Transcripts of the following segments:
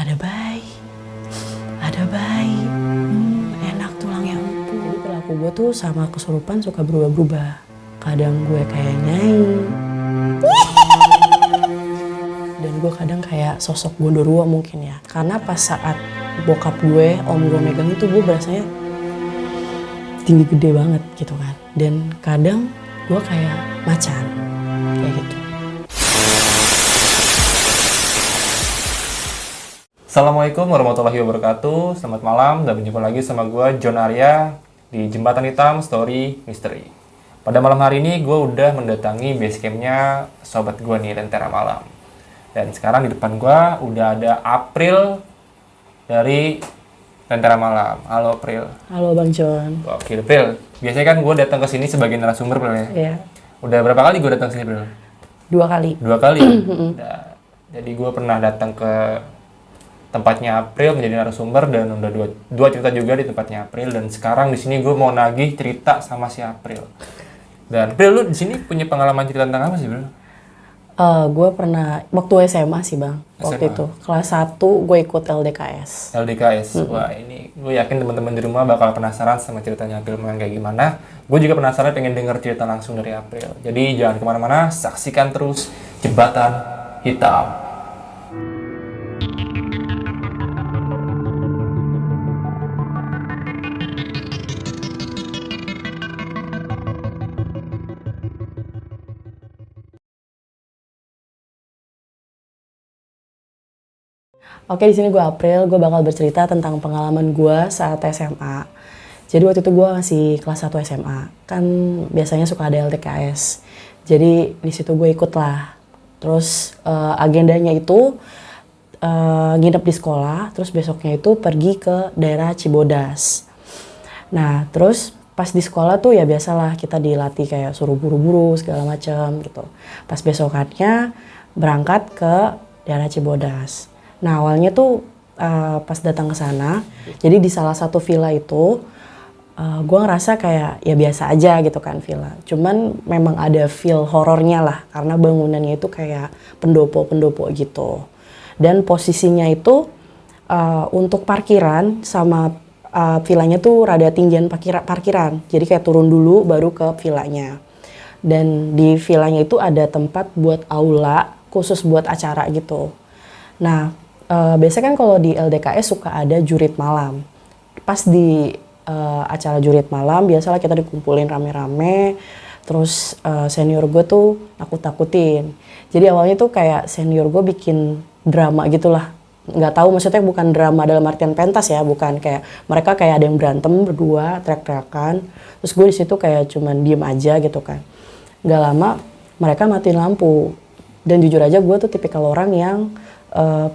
ada bayi, enak tulangnya empuk. Jadi perilaku gue tuh sama kesurupan suka berubah-berubah. Kadang gue kayak nyai, dan gue kadang kayak sosok Gondorwo mungkin ya. Karena pas saat bokap gue, om gue megang itu, gue berasanya tinggi gede banget gitu kan. Dan kadang gue kayak macan, kayak gitu. Assalamualaikum warahmatullahi wabarakatuh. Selamat malam dan berjumpa lagi sama gue John Arya di Jembatan Hitam Story Mystery. Pada malam hari ini gue udah mendatangi base campnya sobat gue nih, Lentera Malam. Dan sekarang di depan gue udah ada April dari Lentera Malam. Halo April. Halo Bang John. Oke April, biasanya kan gue datang ke sini sebagai narasumber April ya. Iya. Udah berapa kali gue datang ke sini April? 2 kali. 2 kali. Nah, jadi gue pernah datang ke tempatnya April menjadi narasumber dan udah dua cerita juga di tempatnya April, dan sekarang di sini gue mau nagih cerita sama si April. Dan April, lu di sini punya pengalaman cerita tentang apa sih, Bro? Gue pernah waktu SMA sih Bang. Waktu SMA. itu kelas 1 gue ikut LDKS. LDKS. Wah, ini gue yakin teman-teman di rumah bakal penasaran sama ceritanya April yang kayak gimana. Gue juga penasaran, pengen denger cerita langsung dari April. Jadi jangan kemana-mana, saksikan terus Jembatan Hitam. Oke, di sini gue April, gue bakal bercerita tentang pengalaman gue saat SMA. Jadi waktu itu gue masih kelas 1 SMA. Kan biasanya suka ada LDKS. Jadi di situ gue ikut lah. Terus agendanya itu nginep di sekolah, terus besoknya itu pergi ke daerah Cibodas. Nah, terus pas di sekolah tuh ya biasalah kita dilatih kayak suruh buru-buru segala macam gitu. Pas besokannya berangkat ke daerah Cibodas. Nah, awalnya tuh pas datang ke sana, jadi di salah satu villa itu gue ngerasa kayak ya biasa aja gitu kan villa. Cuman memang ada feel horornya lah karena bangunannya itu kayak pendopo-pendopo gitu. Dan posisinya itu untuk parkiran sama villanya tuh rada tinggian parkiran. Jadi kayak turun dulu baru ke villanya. Dan di villanya itu ada tempat buat aula khusus buat acara gitu. Nah, biasanya kan kalau di LDKS suka ada jurit malam. Pas di acara jurit malam, biasalah kita dikumpulin rame-rame. Terus senior gue tuh nakut-nakutin. Jadi awalnya tuh kayak senior gue bikin drama gitulah. Nggak tahu, maksudnya bukan drama dalam artian pentas ya, bukan kayak mereka kayak ada yang berantem berdua, teriak-teriakan. Terus gue di situ kayak cuman diem aja gitu kan. Nggak lama mereka matiin lampu. Dan jujur aja gue tuh tipikal orang yang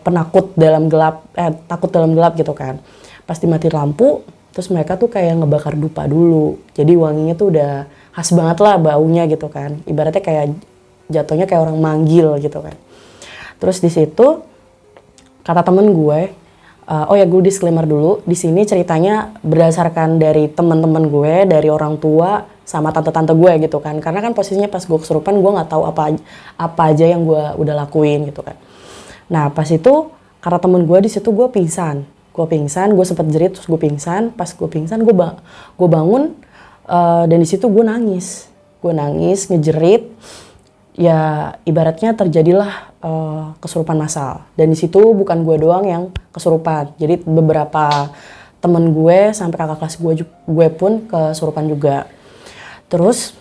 penakut dalam gelap, takut dalam gelap gitu kan. Pas dimatiin lampu, terus mereka tuh kayak ngebakar dupa dulu. Jadi wanginya tuh udah khas banget lah baunya gitu kan. Ibaratnya kayak jatuhnya kayak orang manggil gitu kan. Terus di situ kata temen gue, oh ya gue disclaimer dulu, di sini ceritanya berdasarkan dari teman-teman gue, dari orang tua sama tante-tante gue gitu kan. Karena kan posisinya pas gue kesurupan gue nggak tahu apa aja yang gue udah lakuin gitu kan. Nah pas itu karena temen gue di situ gue pingsan, gue sempet jerit terus gue pingsan. Pas gue pingsan gue bangun dan di situ gue nangis ngejerit. Ya ibaratnya terjadilah kesurupan massal. Dan di situ bukan gue doang yang kesurupan. Jadi beberapa temen gue sampai kakak kelas gue pun kesurupan juga. Terus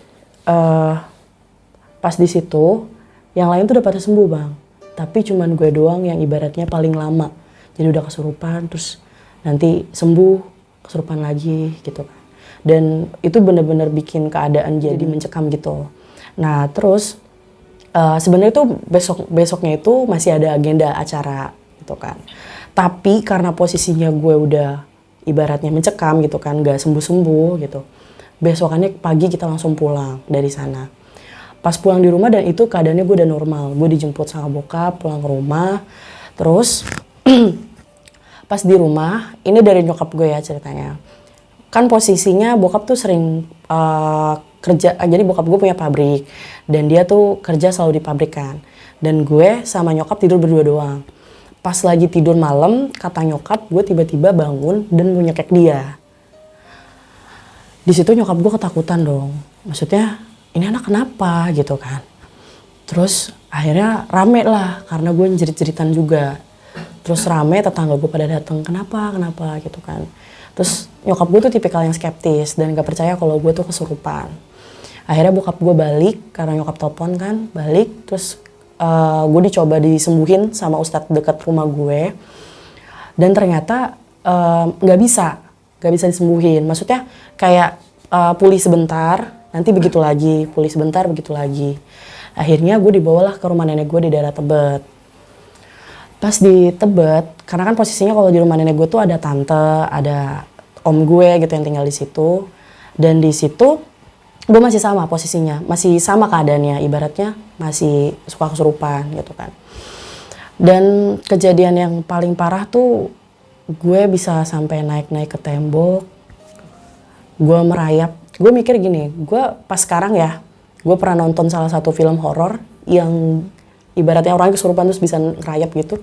pas di situ yang lain tuh udah pada sembuh Bang. Tapi cuman gue doang yang ibaratnya paling lama. Jadi udah kesurupan terus nanti sembuh, kesurupan lagi gitu kan. Dan itu bener-bener bikin keadaan jadi mencekam gitu. Nah terus sebenarnya tuh besoknya itu masih ada agenda acara gitu kan. Tapi karena posisinya gue udah ibaratnya mencekam gitu kan, gak sembuh-sembuh gitu. Besokannya pagi kita langsung pulang dari sana. Pas pulang di rumah dan itu keadaannya gue udah normal. Gue dijemput sama bokap pulang ke rumah. Terus pas di rumah, ini dari nyokap gue ya ceritanya. Kan posisinya bokap tuh sering kerja, jadi bokap gue punya pabrik. Dan dia tuh kerja selalu di pabrik kan. Dan gue sama nyokap tidur berdua doang. pas lagi tidur malam, kata nyokap gue tiba-tiba bangun dan mau nyekek dia. Di situ nyokap gue ketakutan dong. Maksudnya ini anak kenapa gitu kan. Terus akhirnya rame lah karena gue jerit-jeritan juga. Terus rame tetangga gue pada datang, kenapa gitu kan. Terus nyokap gue tuh tipikal yang skeptis dan gak percaya kalau gue tuh kesurupan. Akhirnya bokap gue balik karena nyokap telepon kan, balik. Terus gue dicoba disembuhin sama ustadz dekat rumah gue. Dan ternyata gak bisa disembuhin. Maksudnya kayak pulih sebentar, nanti begitu lagi, pulih sebentar, begitu lagi. Akhirnya gue dibawalah ke rumah nenek gue di daerah Tebet. Pas di Tebet, karena kan posisinya kalau di rumah nenek gue tuh ada tante, ada om gue gitu yang tinggal di situ. Dan di situ gue masih sama posisinya, masih sama keadaannya, ibaratnya masih suka kesurupan gitu kan. Dan kejadian yang paling parah tuh gue bisa sampai naik-naik ke tembok, gue merayap. Gue mikir gini, gue pas sekarang ya, gue pernah nonton salah satu film horor yang ibaratnya orang kesurupan terus bisa ngerayap gitu.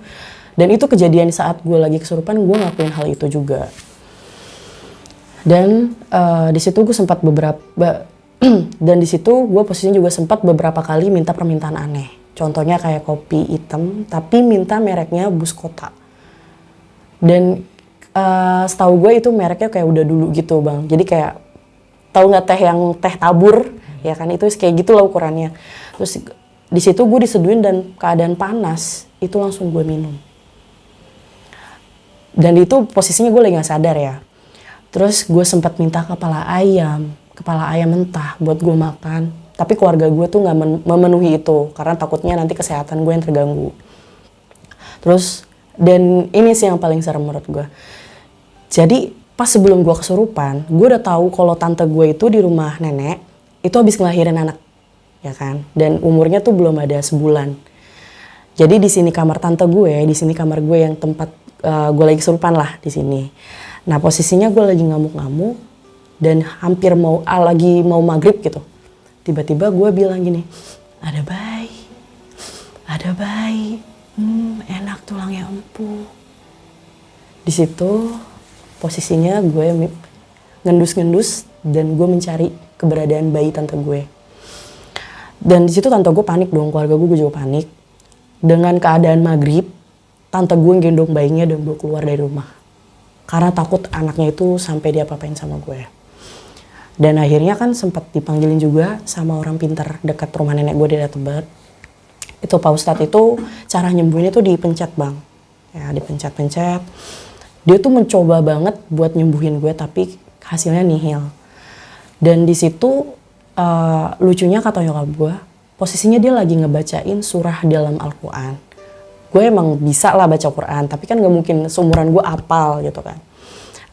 Dan itu kejadian saat gue lagi kesurupan, gue ngelakuin hal itu juga. Dan di situ gue sempat dan di situ gue posisinya juga sempat beberapa kali minta permintaan aneh. Contohnya kayak kopi hitam, tapi minta mereknya Buskota. Dan setahu gue itu mereknya kayak udah dulu gitu bang. Jadi kayak tahu nggak teh yang teh tabur ya kan, itu kayak gitu lah ukurannya. Terus di situ gue diseduhin dan keadaan panas itu langsung gue minum. Dan itu posisinya gue lagi nggak sadar ya. Terus gue sempat minta kepala ayam mentah buat gue makan. Tapi keluarga gue tuh nggak memenuhi itu karena takutnya nanti kesehatan gue yang terganggu. Terus dan ini sih yang paling serem menurut gue. Jadi pas sebelum gue kesurupan, gue udah tahu kalau tante gue itu di rumah nenek itu habis ngelahirin anak, ya kan. Dan umurnya tuh belum ada sebulan. Jadi di sini kamar tante gue, di sini kamar gue yang tempat gue lagi kesurupan lah di sini. Nah posisinya gue lagi ngamuk-ngamuk dan hampir lagi mau maghrib gitu. Tiba-tiba gue bilang gini, ada bayi, enak tulangnya empuk. Di situ posisinya gue ngendus-ngendus dan gue mencari keberadaan bayi tante gue. Dan di situ tante gue panik dong, keluarga gue juga panik. Dengan keadaan maghrib, tante gue gendong bayinya dan gue keluar dari rumah. Karena takut anaknya itu sampai diapa-apain sama gue. Dan akhirnya kan sempat dipanggilin juga sama orang pintar dekat rumah nenek gue di daerah Tebet. Itu Pak Ustadz itu cara nyembuhinnya tuh dipencet bang. Ya dipencet-pencet. Dia tuh mencoba banget buat nyembuhin gue tapi hasilnya nihil. Dan di situ lucunya kata nyokap gue, posisinya dia lagi ngebacain surah dalam Al-Quran. Gue emang bisa lah baca Quran, tapi kan gak mungkin seumuran gue apal gitu kan.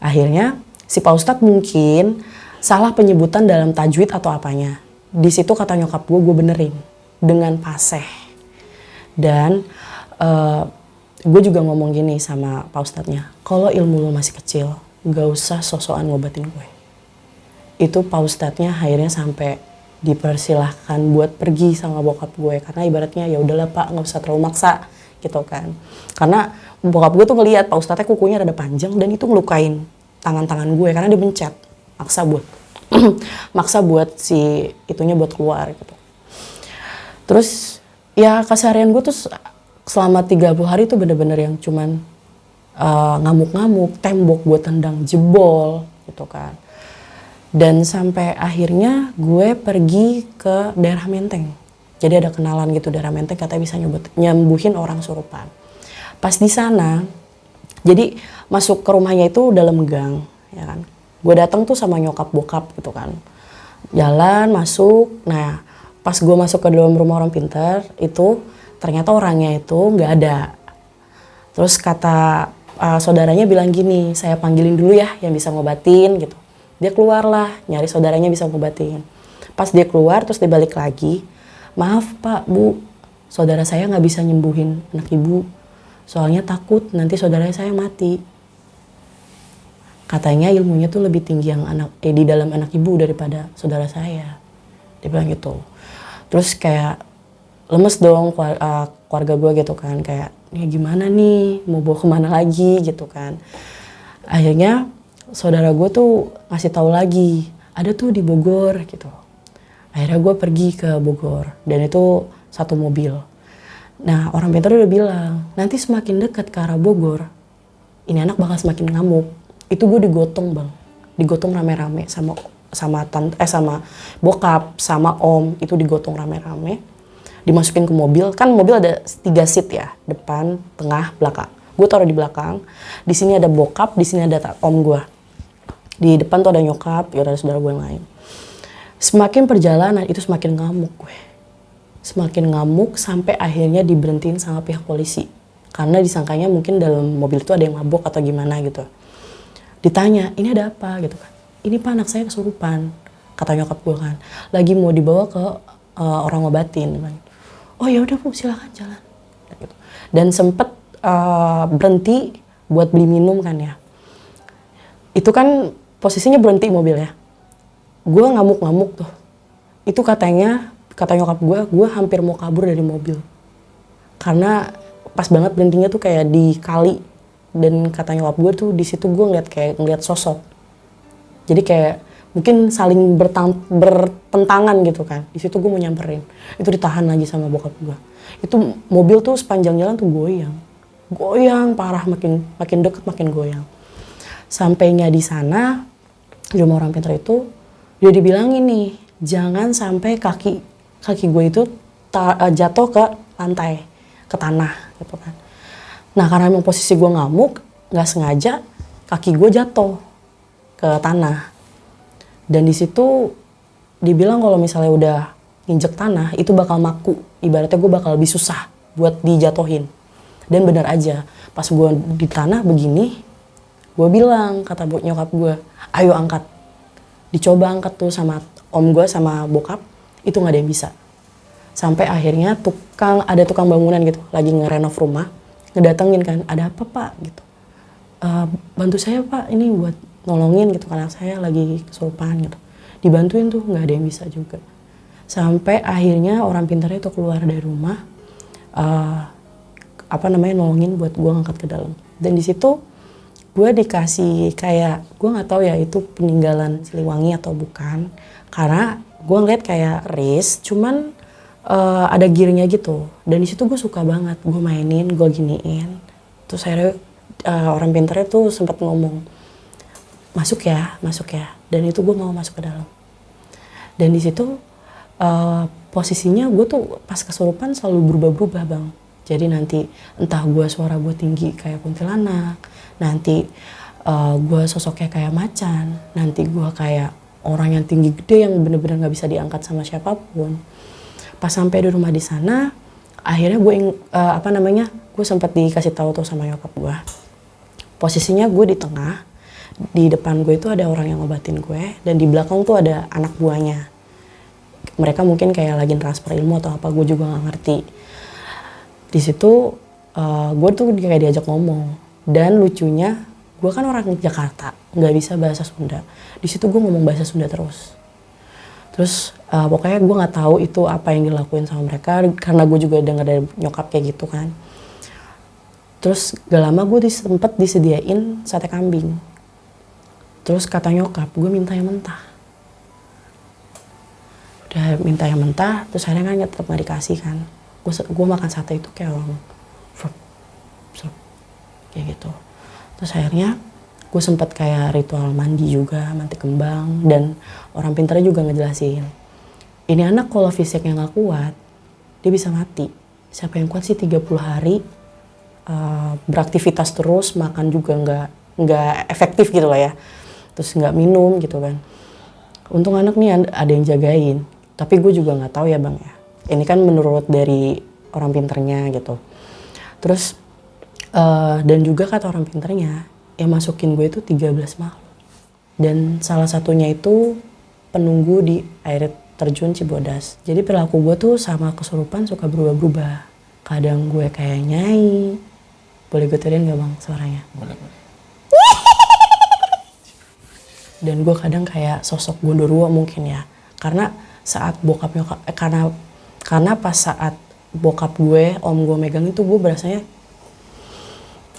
Akhirnya si Pak Ustadz mungkin salah penyebutan dalam tajwid atau apanya. Di situ kata nyokap gue benerin dengan fasih. Dan gue juga ngomong gini sama Pak Ustadznya, kalau ilmu lo masih kecil, gak usah sok-sokan ngobatin gue. Itu Pak Ustadznya akhirnya sampai dipersilahkan buat pergi sama bokap gue, karena ibaratnya ya udahlah Pak, nggak usah terlalu maksa gitu kan. Karena bokap gue tuh ngelihat Pak Ustadznya kukunya rada panjang dan itu ngelukain tangan-tangan gue karena dia mencet, maksa buat si itunya buat keluar gitu. Terus ya keseharian gue tuh selama 30 hari tuh bener-bener yang cuman ngamuk-ngamuk, tembok gue tendang jebol gitu kan. Dan sampai akhirnya gue pergi ke daerah Menteng. Jadi ada kenalan gitu daerah Menteng katanya bisa nyembuhin orang surupan. Pas di sana, jadi masuk ke rumahnya itu dalam gang, ya kan. Gue datang tuh sama nyokap bokap gitu kan. Jalan masuk, nah pas gue masuk ke dalam rumah orang pintar itu ternyata orangnya itu nggak ada. Terus kata saudaranya bilang gini, saya panggilin dulu ya yang bisa ngobatin gitu. Dia keluar lah, nyari saudaranya bisa ngobatin. Pas dia keluar terus dia balik lagi, maaf Pak, Bu, saudara saya nggak bisa nyembuhin anak ibu. Soalnya takut nanti saudara saya mati. Katanya ilmunya tuh lebih tinggi yang di dalam anak ibu daripada saudara saya. Dia bilang gitu. Terus kayak lemes dong keluarga gue gitu kan, kayak ini gimana nih, mau bawa kemana lagi gitu kan. Akhirnya saudara gue tuh ngasih tahu lagi, ada tuh di Bogor gitu. Akhirnya gue pergi ke Bogor dan itu satu mobil. Nah orang pintar udah bilang, nanti semakin dekat ke arah Bogor, ini anak bakal semakin ngamuk. Itu gue digotong bang, digotong rame-rame sama bokap, sama om, itu digotong rame-rame. Dimasukin ke mobil, kan mobil ada 3 seat ya, depan, tengah, belakang. Gue taruh di belakang, di sini ada bokap, di sini ada om gue. Di depan tuh ada nyokap, ya ada saudara gue yang lain. Semakin perjalanan itu semakin ngamuk gue. Semakin ngamuk sampai akhirnya diberhentiin sama pihak polisi. Karena disangkanya mungkin dalam mobil itu ada yang mabok atau gimana gitu. Ditanya, ini ada apa gitu kan. Ini pak anak saya kesurupan, kata nyokap gue kan. Lagi mau dibawa ke orang ngobatin. Oh ya udah bu silakan jalan. Gitu. Dan sempet berhenti buat beli minum kan ya. Itu kan posisinya berhenti mobil ya. Gue ngamuk-ngamuk tuh. Itu kata nyokap gue hampir mau kabur dari mobil. Karena pas banget berhentinya tuh kayak di kali. Dan kata nyokap gue tuh di situ gue ngeliat sosok. Jadi kayak mungkin saling bertentangan gitu kan. Di situ gue mau nyamperin. Itu ditahan lagi sama bokap gue. Itu mobil tuh sepanjang jalan tuh goyang. Goyang parah, makin deket makin goyang. Sampainya di sana, di rumah orang pintar itu, dia dibilangin nih, jangan sampai kaki gue itu jatuh ke lantai, ke tanah gitu kan. Nah karena emang posisi gue ngamuk, nggak sengaja kaki gue jatuh ke tanah. Dan di situ dibilang kalau misalnya udah nginjek tanah itu bakal maku, ibaratnya gue bakal lebih susah buat dijatuhin. Dan benar aja, pas gue di tanah begini, gue bilang kata nyokap gue, ayo angkat. Dicoba angkat tuh sama om gue sama bokap, itu nggak ada yang bisa. Sampai akhirnya ada tukang bangunan gitu, lagi ngerenov rumah, ngedatengin kan, ada apa pak gitu. Bantu saya pak, ini buat nolongin gitu, karena saya lagi kesurupan gitu. Dibantuin tuh nggak ada yang bisa juga. Sampai akhirnya orang pintarnya itu keluar dari rumah, nolongin buat gue ngangkat ke dalam. Dan di situ gue dikasih kayak, gue nggak tahu ya itu peninggalan Siliwangi atau bukan, karena gue ngeliat kayak wrist, cuman ada gearnya gitu. Dan di situ gue suka banget, gue mainin, gue giniin. Terus akhirnya orang pintarnya tuh sempat ngomong, masuk ya. Dan itu gue mau masuk ke dalam. Dan di situ posisinya gue tuh pas kesurupan selalu berubah-ubah bang. Jadi nanti entah suara gue tinggi kayak kuntilanak, nanti gue sosoknya kayak macan, nanti gue kayak orang yang tinggi gede yang bener-bener nggak bisa diangkat sama siapapun. Pas sampai di rumah di sana, akhirnya gue sempat dikasih tahu tuh sama nyokap gue. Posisinya gue di tengah, di depan gue itu ada orang yang ngobatin gue, dan di belakang tuh ada anak buahnya. Mereka mungkin kayak lagi transfer ilmu atau apa, gue juga nggak ngerti. Di situ gue tuh kayak diajak ngomong, dan lucunya gue kan orang Jakarta, nggak bisa bahasa Sunda. Di situ gue ngomong bahasa Sunda terus. Pokoknya gue nggak tahu itu apa yang dilakuin sama mereka, karena gue juga dengar dari nyokap kayak gitu kan. Terus gak lama gue sempet disediain sate kambing. Terus kata nyokap, gue minta yang mentah. Udah minta yang mentah, terus akhirnya kan tetap gak dikasih kan. Gue makan sate itu kayak orang kayak gitu. Terus akhirnya gue sempet kayak ritual mandi juga, mandi kembang, dan orang pintarnya juga ngejelasin, ini anak kalau fisiknya gak kuat, dia bisa mati. Siapa yang kuat sih 30 hari beraktivitas terus, makan juga nggak efektif gitu lah ya, terus nggak minum gitu kan. Untung anak nih ada yang jagain, tapi gue juga nggak tahu ya bang ya, ini kan menurut dari orang pinternya gitu. Terus dan juga kata orang pinternya yang masukin gue itu 13 makhluk, dan salah satunya itu penunggu di air terjun Cibodas. Jadi perilaku gue tuh sama kesurupan suka berubah-ubah. Kadang gue kayak nyai. Boleh gue turunin gak bang suaranya? Boleh. Dan gue kadang kayak sosok Gondorwo mungkin ya. Karena saat karena pas saat bokap gue, om gue megang itu, gue berasanya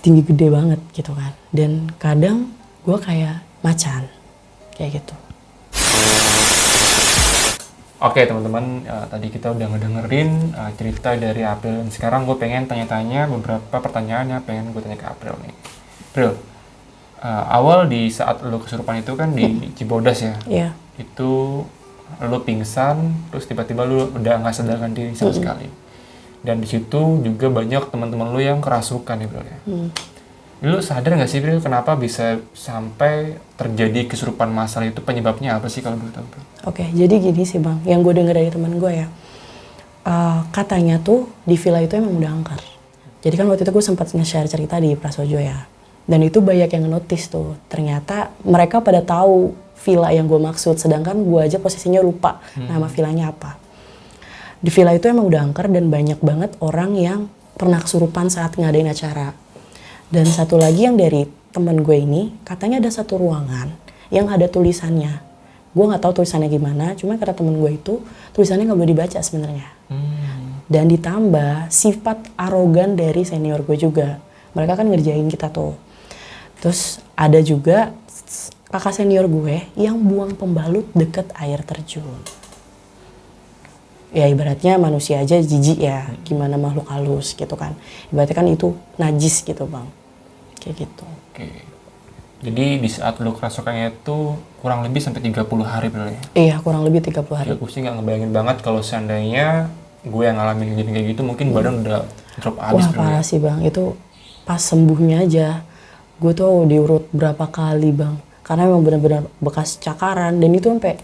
tinggi gede banget gitu kan. Dan kadang gue kayak macan kayak gitu. Oke teman-teman, tadi kita udah ngedengerin cerita dari April. Dan sekarang gue pengen tanya-tanya beberapa pertanyaan yang pengen gue tanya ke April nih. April, awal di saat lo kesurupan itu kan di Cibodas ya? Iya. Itu lo pingsan, terus tiba-tiba lo udah nggak sadarkan diri sama sekali. Dan di situ juga banyak teman-teman lo yang kerasukan ya April ya? Lu sadar nggak sih April kenapa bisa sampai terjadi kesurupan massal itu, penyebabnya apa sih kalau boleh tahu? Oke, jadi gini sih Bang, yang gue denger dari teman gue ya, katanya tuh di villa itu emang udah angker. Jadi kan waktu itu gue sempat nge-share cerita di Prasojo ya, dan itu banyak yang notice tuh. Ternyata mereka pada tahu villa yang gue maksud, sedangkan gue aja posisinya lupa nama villanya apa. Di villa itu emang udah angker dan banyak banget orang yang pernah kesurupan saat ngadain acara. Dan satu lagi yang dari temen gue ini, katanya ada satu ruangan yang ada tulisannya. Gue nggak tahu tulisannya gimana, cuma kata temen gue itu tulisannya nggak boleh dibaca sebenarnya. Dan ditambah sifat arogan dari senior gue juga. Mereka kan ngerjain kita tuh. Terus ada juga kakak senior gue yang buang pembalut deket air terjun. Ya ibaratnya manusia aja jijik ya, gimana makhluk halus gitu kan. Ibaratnya kan itu najis gitu Bang, kayak gitu. Oke. Jadi di saat lo kerasukannya itu kurang lebih sampai 30 hari April ya? Iya kurang lebih 30 hari. Ya, gue sih nggak ngebayangin banget kalau seandainya gue yang ngalamin kejadian kayak gitu, mungkin badan udah drop abis. Wah parah sih Bang, itu pas sembuhnya aja gue tuh diurut berapa kali Bang. Karena memang benar-benar bekas cakaran dan itu sampai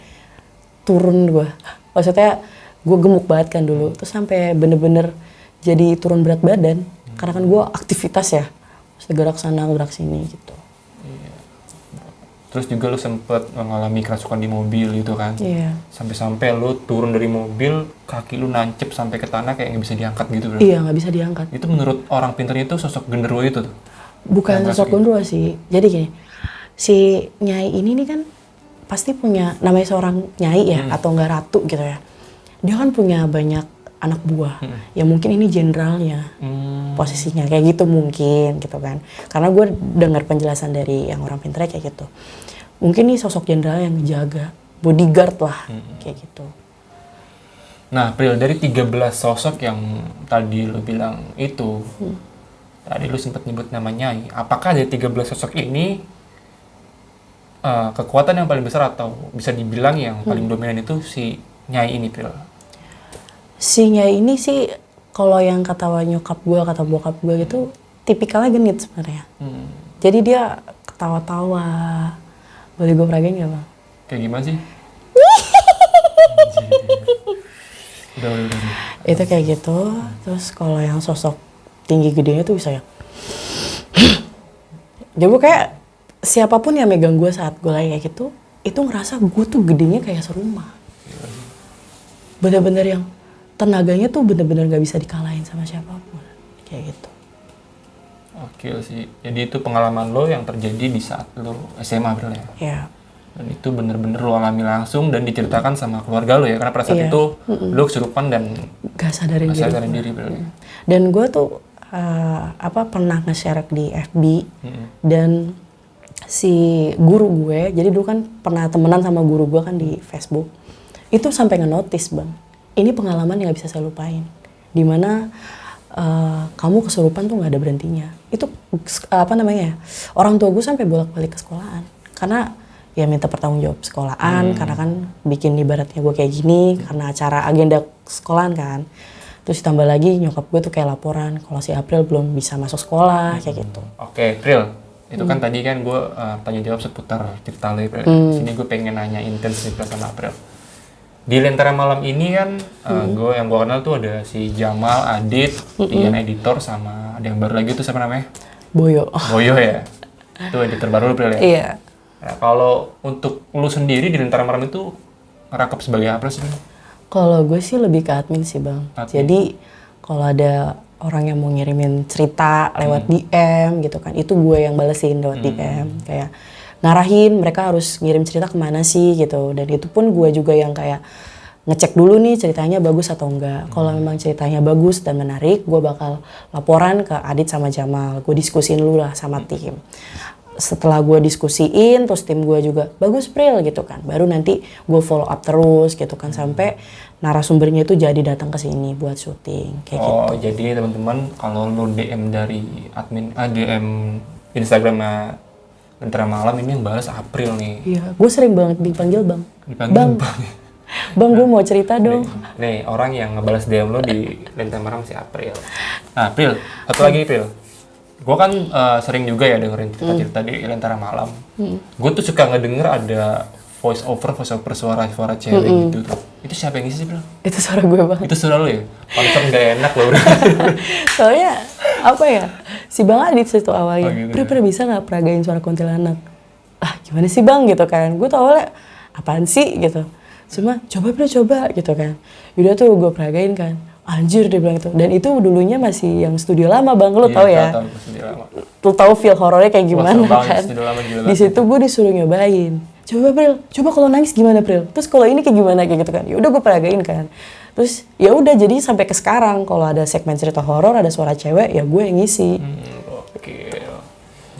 turun gue. Maksudnya gue gemuk banget kan dulu, terus sampai bener-bener jadi turun berat badan. Karena kan gue aktivitas ya, gerak sana gerak sini gitu. Iya. Terus juga lu sempet mengalami kerasukan di mobil gitu kan? Iya. Sampai-sampai lu turun dari mobil, kaki lu nancep sampai ke tanah kayak nggak bisa diangkat gitu bro? Iya nggak bisa diangkat. Itu menurut orang pintar itu sosok genderuwo itu tuh? Bukan sosok genderuwo sih, jadi gini, si Nyai ini nih kan pasti punya, namanya seorang Nyai ya, atau enggak ratu gitu ya. Dia kan punya banyak anak buah, ya mungkin ini jenderalnya posisinya kayak gitu mungkin gitu kan. Karena gue dengar penjelasan dari yang orang pintar kayak gitu. Mungkin ini sosok jenderal yang ngejaga, bodyguard lah kayak gitu. Nah April, dari 13 sosok yang tadi lu bilang itu, tadi lu sempat nyebut nama Nyai. Apakah dari 13 sosok ini kekuatan yang paling besar atau bisa dibilang yang paling dominan itu si Nyai ini April? Si Nyai ini sih kalau yang kata nyokap gue, kata bokap gue gitu, tipikalnya genit sebenarnya. Jadi dia ketawa-tawa. Boleh gue peragain gak Bang? Kayak gimana sih? udah. Itu kayak gitu. Terus kalau yang sosok tinggi gedenya tuh bisa ya. Jadi kayak siapapun yang megang gue saat gue lagi kayak gitu, itu ngerasa gue tuh gedenya kayak serumah. Bener-bener yang tenaganya tuh bener-bener gak bisa dikalahin sama siapapun. Kayak gitu. Oke sih. Jadi itu pengalaman lo yang terjadi di saat lo SMA bro ya? Iya. Dan itu bener-bener lo alami langsung dan diceritakan sama keluarga lo ya? Karena pada saat itu lo kesurupan dan gak sadarin diri bro ya? Dan gue tuh pernah nge-share di FB dan si guru gue, jadi dulu kan pernah temenan sama guru gue kan di Facebook, itu sampai nge-notice Bang, ini pengalaman yang gak bisa saya lupain, dimana kamu kesurupan tuh gak ada berhentinya. Itu orang tua gue sampai bolak-balik ke sekolahan karena ya minta pertanggungjawab sekolahan, karena kan bikin ibaratnya gue kayak gini karena acara agenda sekolahan kan. Terus ditambah lagi nyokap gue tuh kayak laporan kalau si April belum bisa masuk sekolah kayak gitu. Oke, April, itu kan tadi kan gue tanya jawab seputar cerita lo. Di sini gue pengen nanya intens nih sama April. Di Lentera Malam ini kan gue kenal tuh ada si Jamal, Adit, Ian editor, sama ada yang baru lagi tuh siapa namanya? Boyo. Boyo ya? Itu editor baru April ya? Iya. Nah, kalau untuk lu sendiri di Lentera Malam itu ngerangkap sebagai apa sih? Kalau gue sih lebih ke admin sih Bang. Jadi kalau ada orang yang mau ngirimin cerita lewat DM gitu kan, itu gue yang balesin lewat DM. Kayak ngarahin mereka harus ngirim cerita kemana sih gitu. Dan itu pun gue juga yang kayak ngecek dulu nih ceritanya bagus atau enggak. Kalau memang ceritanya bagus dan menarik, gue bakal laporan ke Adit sama Jamal. Gue diskusin dulu lah sama tim. Setelah gue diskusiin, terus tim gue juga bagus Pril gitu kan. Baru nanti gue follow up terus gitu kan sampai narasumbernya itu jadi datang ke sini buat syuting kayak gitu. Oh, jadi teman-teman kalau lu DM dari admin DM Instagramnya Lentera Malam ini yang balas April nih. Iya, gue sering banget dipanggil bang. Dipanggil Bang, gue mau cerita dong. Nih, orang yang ngebalas DM lo di Lentera Malam si April. Nah, April, satu lagi April. Gue kan sering juga ya dengerin cerita-cerita di Lentera Malam. Gue tuh suka ngedenger ada voice over suara cewek gitu tuh. Itu siapa yang ngisi sih, April? Itu suara gue banget. Itu suara lo ya? Pantesan gak enak loh. Soalnya apa ya, si Bang Adit situ awalnya, Oh, gitu Pril bisa nggak peragain suara kuntilanak? Ah gimana sih Bang gitu kan, gue tau awalnya apaan sih gitu, cuma coba Pril coba gitu kan, yaudah tuh gue peragain kan, anjir dia bilang itu, dan itu dulunya masih yang studio lama Bang, lo tau ya, lo tau feel horornya kayak gimana kan, di situ gue disuruh nyobain, coba Pril, coba kalau nangis gimana Pril, terus kalau ini kayak gimana kayak gitu kan, yaudah gue peragain kan. Terus ya udah jadi sampai ke sekarang kalau ada segmen cerita horor ada suara cewek ya gue yang ngisi. Oke.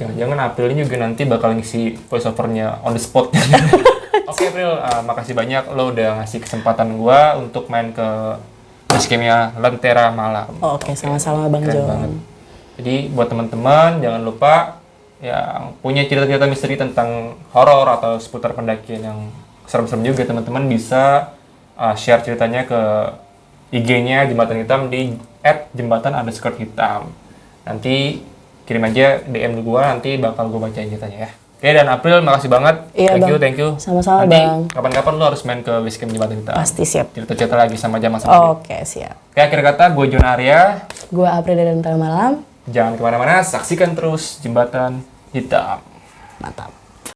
Jangan-jangan April ini juga nanti bakal ngisi voice overnya on the spot. Oke April, makasih banyak lo udah ngasih kesempatan gue untuk main ke basecampnya Lentera Malam. Oke, sama-sama Bang Keren Jon. banget. Jadi buat teman-teman jangan lupa yang punya cerita-cerita misteri tentang horor atau seputar pendakian yang serem-serem juga teman-teman bisa share ceritanya ke IG-nya Jembatan Hitam di @jembatan_hitam. Nanti kirim aja DM gua, nanti bakal gua bacain ceritanya ya. Oke, dan April makasih banget. Iya, Thank you. Sama-sama, nanti, Bang. kapan-kapan lu harus main ke Basecamp Jembatan Hitam. Pasti siap. Cerita-cerita lagi sama Jamal sama Oke, siap. Oke, akhir kata gue Jon Arya. Gue April dari Lentera Malam. Jangan kemana-mana, saksikan terus Jembatan Hitam. Mantap.